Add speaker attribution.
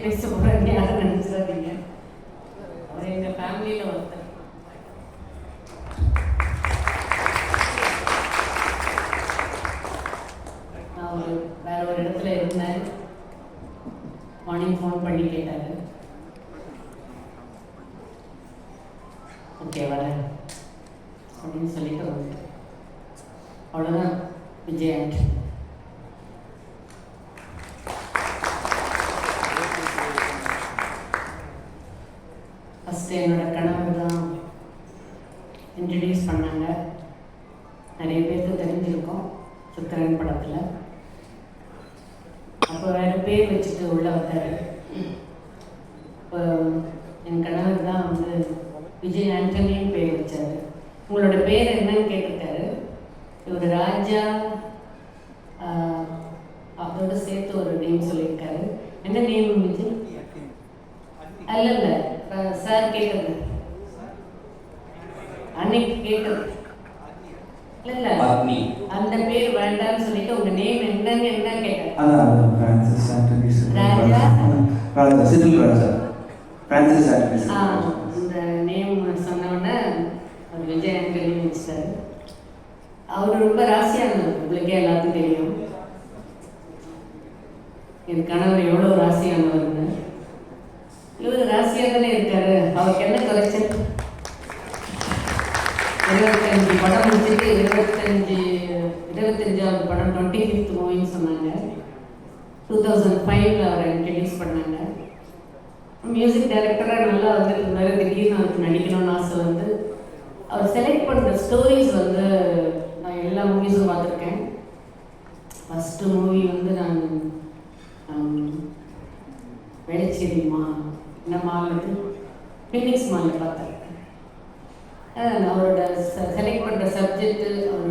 Speaker 1: பேச போகிறேன்னு யாரும் நினச்சிடாதீங்க. அவர் எங்கள் ஃபேமிலியில் ஒருத்தர். நான் வேற ஒரு இடத்துல இருந்தேன். மார்னிங் ஃபோன் பண்ணி கேட்டார், ஓகே வரேன் அப்படின்னு சொல்லிட்டு வந்துட்டேன். அவ்வளோதான் விஜய் ஆண்டனி. ஃபஸ்ட்டு என்னோட கணவர் தான் இன்ட்ரடியூஸ் பண்ணாங்க. நிறைய பேருக்கு தெரிஞ்சிருக்கோம் சுக்கரன் படத்தில். அப்போ வேறு பேர் வச்சுட்டு உள்ள வந்தார். இப்போ என் கணவர் தான் வந்து விஜய் ஆண்டனின்னு பேர் வச்சார். உங்களோட பேர் என்னன்னு கேட்டிருக்காரு. இவர் ராஜா அதோட சேர்த்து ஒரு நேம் சொல்லியிருக்காரு. என்ன நேம் விஜய்? அல்ல சார் கேட்குறது அன்னைக்கு கேட்குறது இல்ல அந்த பேர் வேண்டாம்னு சொல்லிட்டு உங்க நேம் என்னன்னு என்ன கேட்டார். இந்த நேம் சொன்ன உடனே ஒரு விஜய் ஆண்டனி வச்சுட்டாரு. அவர் ரொம்ப ராசியானவர், உங்களுக்கே எல்லாத்துக்கும் தெரியும். என் கணவர் எவ்வளோ ராசியானவர்னு. இவர் ராசியாக தானே இருக்காரு, அவருக்கு என்ன குறைச்சல்? 25 படம் முடிச்சுட்டு 25வது படம் 25th மூவின்னு சொன்னாங்க. 2005 அவரை இன்ட்ரடியூஸ் பண்ணாங்க. மியூசிக் டைரக்டராக நல்லா வந்துட்டு இருந்தார். திடீர்னு அவருக்கு நடிக்கணும்னு ஆசை வந்து அவர் செலக்ட் பண்ணுற ஸ்டோரிஸ் வந்து நான் எல்லா மூவிஸும் பார்த்துருக்கேன். ஃபஸ்ட்டு மூவி வந்து நான் வேளச்சேரிமா என்ன மால் வந்து ஃபீனிக்ஸ் மாலில் பார்த்தேன். அவரோட செலக்ட் பண்ணுற சப்ஜெக்ட்டு, அவர்